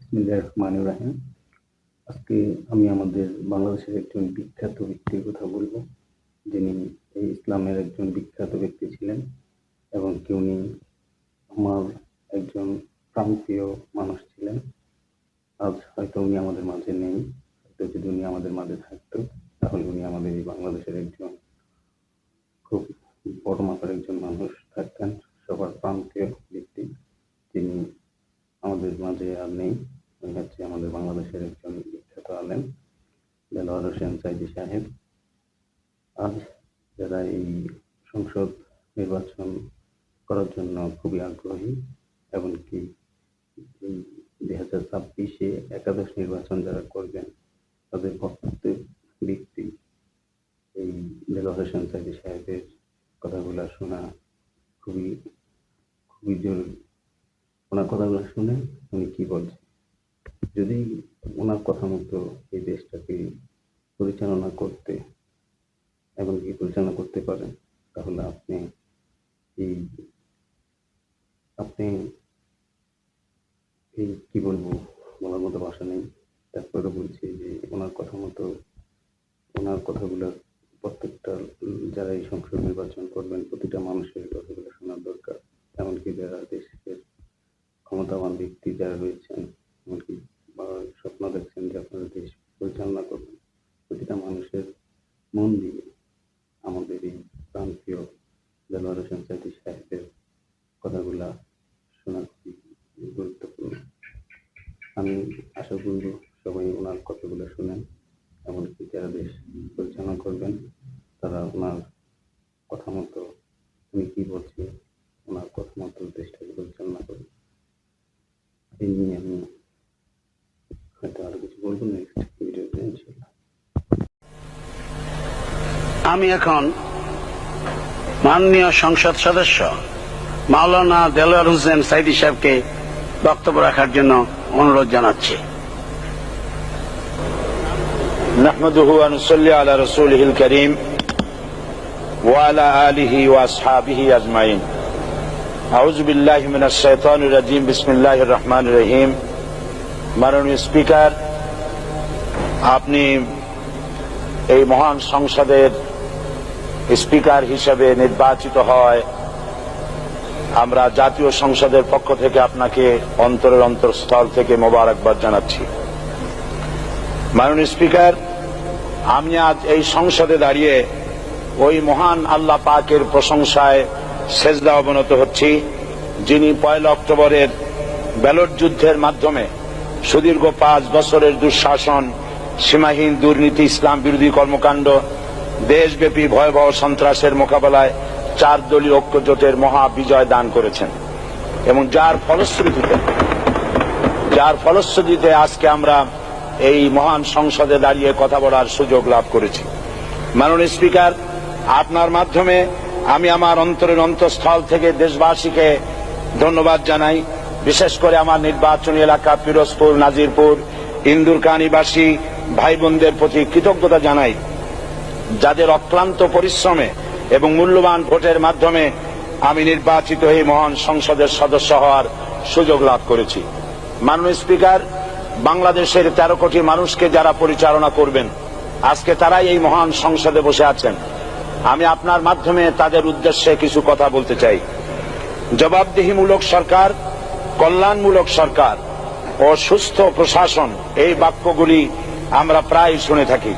বিসমিল্লাহির রহমানির রহিম। আজকে আমি আমাদের বাংলাদেশের একজন বিখ্যাত ব্যক্তির কথা বলবো, যিনি এই ইসলামের একজন বিখ্যাত ব্যক্তি ছিলেন এবং উনি আমার একজন প্রাণপ্রিয় মানুষ ছিলেন। আজ হয়তো উনি আমাদের মাঝে নেই, হয়তো যদি উনি আমাদের মাঝে থাকতো তাহলে উনি আমাদের এই বাংলাদেশের একজন খুব বড় মাপের একজন মানুষ থাকতেন, সবার প্রাণপ্রিয় ব্যক্তি। যিনি আমাদের মাঝে আর নেই। উনি হচ্ছে আমাদের বাংলাদেশের একজন বিখ্যাত আলেম, দেলোয়ার হোসেন সাঈদী সাহেব। আজ যারা এই সংসদ নির্বাচন করার জন্য খুবই আগ্রহী, এমনকি এই 2026-এ একাদশ নির্বাচন যারা করবেন তাদের প্রত্যেক ব্যক্তি এই দেলোয়ার হোসেন সাঈদী সাহেবের কথাগুলো শোনা খুবই খুবই জরুরি। ওনার কথাগুলো শুনে উনি কি বলছেন, যদি ওনার কথা মতো এই দেশটাকে পরিচালনা করতে এমনকি পরিচালনা করতে পারেন, তাহলে এই আপনি এই কি বলবো, বলার মতো ভাষা নেই। তারপরে বলছি যে ওনার কথা মতো ওনার কথাগুলো প্রত্যেকটা যারা এই সংসদ নির্বাচন করবেন প্রতিটা মানুষের কথাগুলো শোনার দরকার। এমনকি যারা দেশের ক্ষমতাবান ব্যক্তি যারা রয়েছেন, এমনকি স্বপ্ন দেখছেন যে আপনারা দেশ পরিচালনা করবেন, প্রতিটা মানুষের মন দিয়ে আমাদের এই প্রাণপ্রিয় দেলোয়ার হোসেন সাঈদী সাহেবের কথাগুলা শোনা খুবই গুরুত্বপূর্ণ। আমি আশা করব সবাই ওনার কথাগুলো শুনেন, এমনকি যারা দেশ পরিচালনা করবেন তারা ওনার কথা মতো উনি কি বলছে ওনার কথা মতো দেশটাকে পরিচালনা করবেন। এই নিয়ে আমি হয়তো আরো কিছু বলবো নেক্সট ভিডিওতে ইনশাআল্লাহ। আমি এখন মাননীয় সংসদ সদস্য মাওলানা দেলোয়ার হোসেন সাঈদী সাহেবকে বক্তব্য রাখার জন্য অনুরোধ জানাচ্ছি। নাহমাদুহু ওয়া নুসাল্লি আলা রাসূলিহিল কারীম ওয়া আলা আলিহি ওয়া আসহাবিহি আজমাইন। আউযু বিল্লাহি মিনাশ শাইতানির রাজীম। বিসমিল্লাহির রহমানির রহিম। মাননীয় স্পিকার, আপনি এই মহান সংসদের স্পিকার হিসেবে নির্বাচিত হয় আমরা জাতীয় সংসদের পক্ষ থেকে আপনাকে অন্তরের অন্তঃস্থল থেকে মোবারকবাদ জানাচ্ছি। মাননীয় স্পিকার, আমি আজ এই সংসদে দাঁড়িয়ে ওই মহান আল্লাহ পাকের প্রশংসায় সেজদা অবনত হচ্ছি, যিনি 1 অক্টোবরের ব্যালট যুদ্ধের মাধ্যমে সুদীর্ঘ 5 বছরের দুঃশাসন, সীমাহীন দুর্নীতি, ইসলাম বিরোধী কর্মকাণ্ড, দেশব্যাপী ভয়াবহ সন্ত্রাসের মোকাবেলায় 4 দলীয় ঐক্য জোটের মহা বিজয় দান করেছেন এবং যার ফলশ্রুতিতে আজকে আমরা এই মহান সংসদে দাঁড়িয়ে কথা বলার সুযোগ লাভ করেছি। মাননীয় স্পিকার, আপনার মাধ্যমে আমি আমার অন্তরের অন্তঃস্থল থেকে দেশবাসীকে ধন্যবাদ জানাই। বিশেষ করে আমার নির্বাচনী এলাকা পিরোজপুর, নাজিরপুর, ইন্দুরকানীবাসী ভাই বোনদের প্রতি কৃতজ্ঞতা জানাই, যাদের অক্লান্ত পরিশ্রমে এবং মূল্যবান ভোটের মাধ্যমে আমি নির্বাচিত হয়ে মহান সংসদের সদস্য হওয়ার সুযোগ লাভ করেছি। মাননীয় স্পিকার, বাংলাদেশের 13 কোটি মানুষকে যারা পরিচালনা করবেন আজকে তারাই এই মহান সংসদে বসে আছেন। আমি আপনার মাধ্যমে তাদের উদ্দেশ্যে কিছু কথা বলতে চাই। জবাবদিহিমূলক সরকার, কল্যাণমূলক সরকার ও সুস্থ প্রশাসন, এই বাক্যগুলি আমরা প্রায় শুনে থাকি।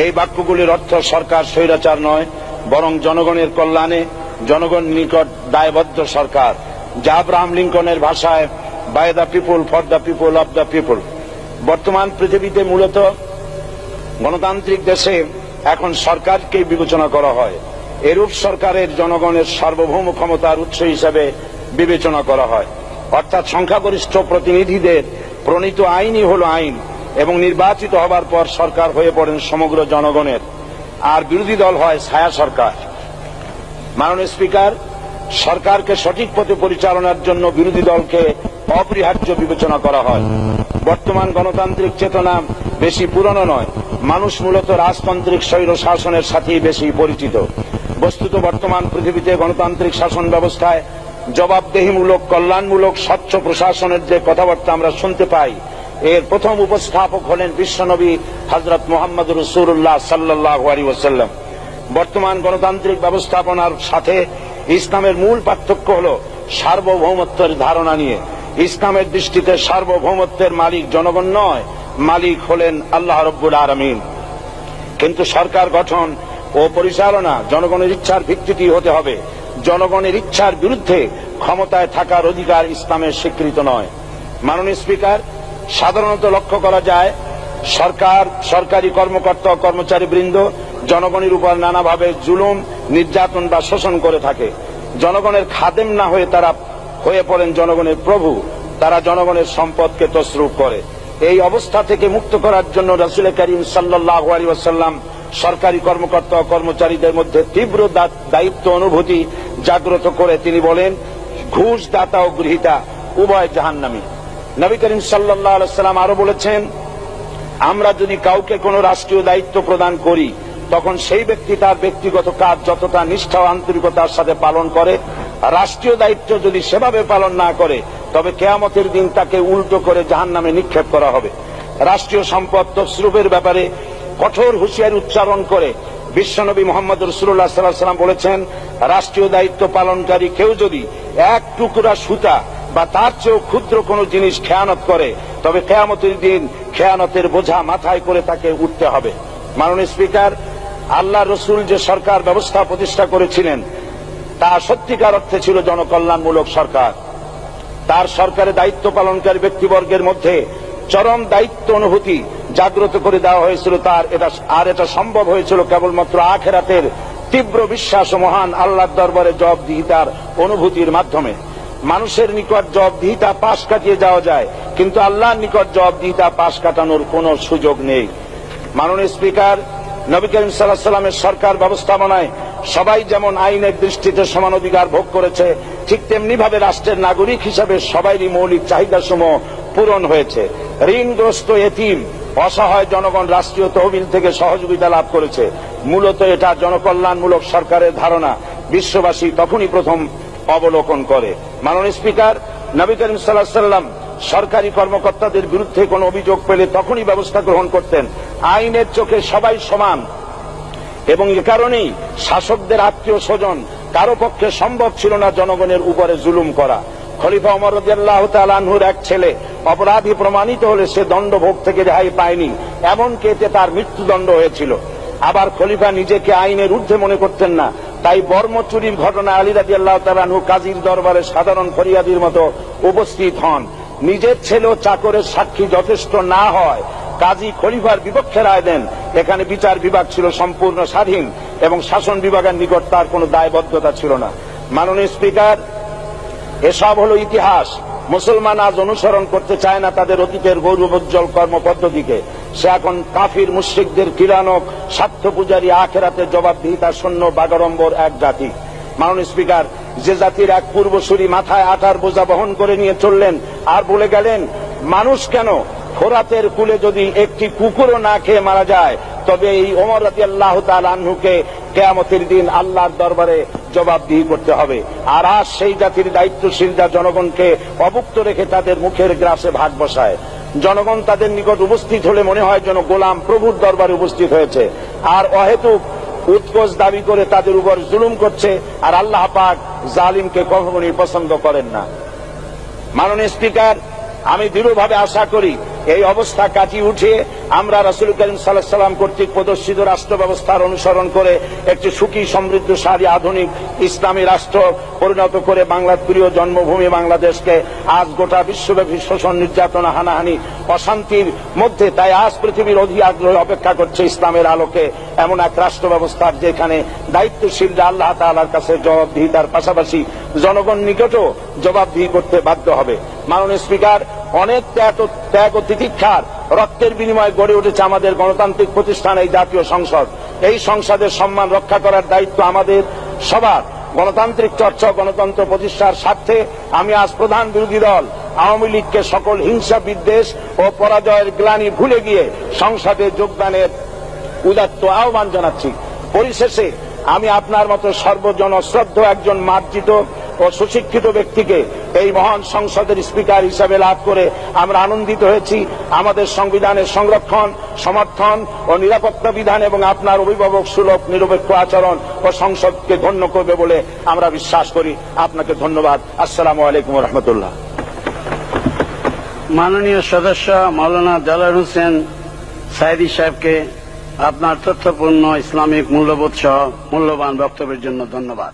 এই বাক্যগুলির অর্থ সরকার স্বৈরাচার নয়, বরং জনগণের কল্যাণে জনগণ নিকট দায়বদ্ধ সরকার, যা আব্রাহাম লিঙ্কনের ভাষায় by the people, for the people, of the people. বর্তমান পৃথিবীতে মূলত গণতান্ত্রিক দেশে এখন সরকারকে বিবেচনা করা হয়। এরূপ সরকারের জনগণের সার্বভৌম ক্ষমতার উৎস হিসেবে বিবেচনা করা হয়, অর্থাৎ সংখ্যাগরিষ্ঠ প্রতিনিধিদের প্রণীত আইনই হল আইন এবং নির্বাচিত হবার পর সরকার হয়ে পড়েন সমগ্র জনগণের, আর বিরোধী দল হয় ছায়া সরকার। মাননীয় স্পিকার, সরকারকে সঠিক পথে পরিচালনার জন্য বিরোধী দলকে অপরিহার্য বিবেচনা করা হয়। বর্তমান গণতান্ত্রিক চেতনা বেশি পুরনো নয়, মানুষ মূলত রাজতান্ত্রিক স্বৈর শাসনের সাথেই বেশি পরিচিত। বস্তুত বর্তমান পৃথিবীতে গণতান্ত্রিক শাসন ব্যবস্থায় জবাবদিহিমূলক, কল্যাণমূলক, স্বচ্ছ প্রশাসনের যে কথাবার্তা আমরা শুনতে পাই, এর প্রথম উপস্থাপক হলেন বিশ্বনবী হযরত মুহাম্মদ রাসূলুল্লাহ সাল্লাল্লাহু আলাইহি ওয়াসাল্লাম। বর্তমান গণতান্ত্রিক ব্যবস্থাপনার সাথে ইসলামের মূল পার্থক্য হল সার্বভৌমত্বের ধারণা নিয়ে। ইসলামের দৃষ্টিতে সার্বভৌমত্বের মালিক জনগণ নয়, মালিক হলেন আল্লাহ রাব্বুল আলামিন। কিন্তু সরকার গঠন ও পরিচালনা জনগণের ইচ্ছার ভিত্তিতে হতে হবে। জনগণের ইচ্ছার বিরুদ্ধে ক্ষমতায় থাকার অধিকার ইসলামের স্বীকৃত নয়। মাননীয় স্পিকার, সাধারণত লক্ষ্য করা যায় সরকার, সরকারি কর্মকর্তা ও কর্মচারী বৃন্দ জনগণের উপর নানাভাবে জুলুম, নির্যাতন বা শোষণ করে থাকে। জনগণের খাদেম না হয়ে তারা হয়ে পড়েন জনগণের প্রভু। তারা জনগণের সম্পদকে তসরুপ করে। এই অবস্থা থেকে মুক্ত করার জন্য রাসূল করিম সাল্লাল্লাহু আলাইহি ওয়াসাল্লাম সরকারি কর্মকর্তা ও কর্মচারীদের মধ্যে তীব্র দায়িত্ব অনুভূতি জাগ্রত করে তিনি বলেন, ঘুষ দাতা ও গৃহীতা উভয় জাহান্নামী। নবী করিম সাল্লাল্লাহু আলাইহি ওয়াসাল্লাম আরো বলেছেন, আমরা যদি কাউকে কোনো রাষ্ট্রীয় দায়িত্ব প্রদান করি তখন সেই ব্যক্তি তার ব্যক্তিগত কাজ যতটা নিষ্ঠা ও আন্তরিকতার সাথে পালন করে, রাষ্ট্রীয় দায়িত্ব যদি সেভাবে পালন না করে তবে কিয়ামতের দিন তাকে উল্টো করে জাহান্নামে নিক্ষেপ করা হবে। রাষ্ট্রীয় সম্পদ তসরুপের ব্যাপারে কঠোর হুঁশিয়ারি উচ্চারণ করে বিশ্বনবী মুহাম্মদ রাসূলুল্লাহ সাল্লাল্লাহু আলাইহি ওয়াসাল্লাম বলেছেন, রাষ্ট্রীয় দায়িত্ব পালনকারী কেউ যদি এক টুকরা সুতা বা তার চেয়েও ক্ষুদ্র কোনো জিনিস খেয়ানত করে তবে কিয়ামতের দিন খেয়ানতের বোঝা মাথায় করে তাকে উঠতে হবে। মাননীয় স্পিকার, আল্লাহ রসুল যে সরকার ব্যবস্থা প্রতিষ্ঠা করেছিলেন তা সত্যিকার অর্থে ছিল জনকল্যাণমূলক সরকার। তার সরকারে দায়িত্ব পালনকারী ব্যক্তিবর্গের মধ্যে চরম দায়িত্ব অনুভূতি জাগ্রত করে দেওয়া হয়েছিল। এটা সম্ভব হয়েছিল কেবলমাত্র আখিরাতের তীব্র বিশ্বাস ও মহান আল্লাহর দরবারে জবাবদিহিতার অনুভূতির মাধ্যমে। মানুষের নিকট জবাবদিহিতা পাশ কাটিয়ে যাওয়া যায়, কিন্তু আল্লাহর নিকট জবাবদিহিতা পাশ কাটানোর কোনো সুযোগ নেই। মাননীয় স্পিকার, নবী করিম সাল্লাল্লাহু আলাইহি ওয়াসাল্লামের সরকার ব্যবস্থাপনায় সবাই যেমন আইনের দৃষ্টিতে সমান অধিকার ভোগ করেছে, ঠিক তেমনি ভাবে রাষ্ট্রের নাগরিক হিসাবে সবারই মৌলিক চাহিদাসমূহ পূরণ হয়েছে। ঋণগ্রস্ত এতিম অসহায় জনগণ রাষ্ট্রীয় তহবিল থেকে সহযোগিতা লাভ করেছে। মূলত এটা জনকল্যাণমূলক সরকারের ধারণা বিশ্ববাসী তখনই প্রথম অবলোকন করে। মাননীয় স্পিকার, নবী করিম সাল্লাল্লাহু আলাইহি ওয়াসাল্লাম সরকারি কর্মকর্তাদের বিরুদ্ধে কোনো অভিযোগ পেলে তখনই ব্যবস্থা গ্রহণ করতেন। আইনের চোখে সবাই সমান এবং এ কারণেই শাসকদের আত্মীয় স্বজন কারো পক্ষে সম্ভব ছিল না জনগণের উপরে জুলুম করা। খলিফা ওমর রাদিয়াল্লাহু তাআলা আনহুর এক ছেলে অপরাধী প্রমাণিত হলে সে দণ্ডভোগ থেকে রেহাই পায়নি, এমনকি এতে তার মৃত্যুদণ্ড হয়েছিল। আবার খলিফা নিজেকে আইনের ঊর্ধ্বে মনে করতেন না, তাই বর্ম চুরির ঘটনায় আলী রাদিয়াল্লাহু তাআলা আনহু কাজীর দরবারে সাধারণ ফরিয়াদির মতো উপস্থিত হন। নিজের ছেলে ও চাকরের সাক্ষী যথেষ্ট না হয় কাজী খলিফার বিপক্ষে রায় দেন। এখানে বিচার বিভাগ ছিল সম্পূর্ণ স্বাধীন এবং শাসন বিভাগের নিকট তার কোনো দায়বদ্ধতা ছিল না। মাননীয় স্পিকার, এসব হলো ইতিহাস। মুসলমান আজ অনুসরণ করতে চায় না তাদের অতীতের গৌরবোজ্জ্বল কর্মপদ্ধতিকে। সে এখন কাফির মুশরিকদের কিরানক স্বার্থ পূজারী আখেরাতে জবাবদিহিতা শূন্য বাগাড়ম্বর এক জাতি। মাননীয় স্পিকার, যে জাতির এক পূর্বসূরি মাথায় আটার বোঝা বহন করে নিয়ে চললেন আর বলে গেলেন, মানুষ কেন ফোরাতের কূলে যদি একটি কুকুরও না খেয়ে মারা যায় তবে এই ওমর রাদিয়াল্লাহু তাআলা আনহুকে কিয়ামতের দিন আল্লাহর দরবারে জবাবদিহি করতে হবে। আর আজ সেই জাতির দায়িত্বশীলরা জনগণকে অভুক্ত রেখে তাদের মুখের গ্রাসে ভাগ বসায়। জনগণ তাদের নিকট উপস্থিত হলে মনে হয় যেন গোলাম প্রভুর দরবারে উপস্থিত হয়েছে, আর অহেতুক উৎকোচ দাবি করে তাদের উপর জুলুম করছে। আর আল্লাহ পাক জালিমকে কখনোই পছন্দ করেন না। মাননীয় স্পিকার, আমি দৃঢ়ভাবে আশা করি এই অবস্থা কাটিয়ে উঠে আমরা রাসূল করিম সাল্লাল্লাহু আলাইহি ওয়াসাল্লাম কর্তৃক প্রদর্শিত রাষ্ট্র ব্যবস্থার অনুসরণ করে একটি সুখী, সমৃদ্ধশালী, আধুনিক ইসলামী রাষ্ট্র পরিণত করে বাংলার প্রিয় জন্মভূমি বাংলাদেশকে আজ গোটা বিশ্বব্যাপী শোষণ, নির্যাতন, হানাহানি, অশান্তির মধ্যে, তাই আজ পৃথিবীর অধীর আগ্রহে অপেক্ষা করছে ইসলামের আলোকে এমন এক রাষ্ট্র ব্যবস্থার যেখানে দায়িত্বশীলরা আল্লাহ তাআলার কাছে জবাবদিহিতার পাশাপাশি জনগণ নিকটও জবাবদিহি করতে বাধ্য হবে। মাননীয় স্পিকার, অনেক ত্যাগ ও তিতিক্ষার রক্তের বিনিময়ে গড়ে উঠেছে আমাদের গণতান্ত্রিক প্রতিষ্ঠান এই জাতীয় সংসদ। এই সংসদের সম্মান রক্ষা করার দায়িত্ব আমাদের সবার। গণতান্ত্রিক চর্চা, গণতন্ত্র প্রতিষ্ঠার স্বার্থে আমি আজ প্রধান বিরোধী দল আওয়ামী লীগকে সকল হিংসা, বিদ্বেষ ও পরাজয়ের গ্লানি ভুলে গিয়ে সংসদে যোগদানের উদাত্ত আহ্বান জানাচ্ছি। পরিশেষে আমি আপনার মতো সর্বজন শ্রদ্ধ একজন মার্জিত ও সুশিক্ষিত ব্যক্তিকে এই মহান সংসদের স্পিকার হিসাবে লাভ করে আমরা আনন্দিত হয়েছি। আমাদের সংবিধানের সংরক্ষণ, সমর্থন ও নিরাপত্তা বিধান এবং আপনার অভিভাবক সুলভ নিরপেক্ষ আচরণ ও সংসদকে ধন্য করবে বলে আমরা বিশ্বাস করি। আপনাকে ধন্যবাদ। আসসালামু আলাইকুম ওয়া রাহমাতুল্লাহ। মাননীয় সদস্য মাওলানা দেলোয়ার হোসেন সাঈদী সাহেবকে আপনার তথ্যপূর্ণ ইসলামিক মূল্যবোধ সহ মূল্যবান বক্তব্যের জন্য ধন্যবাদ।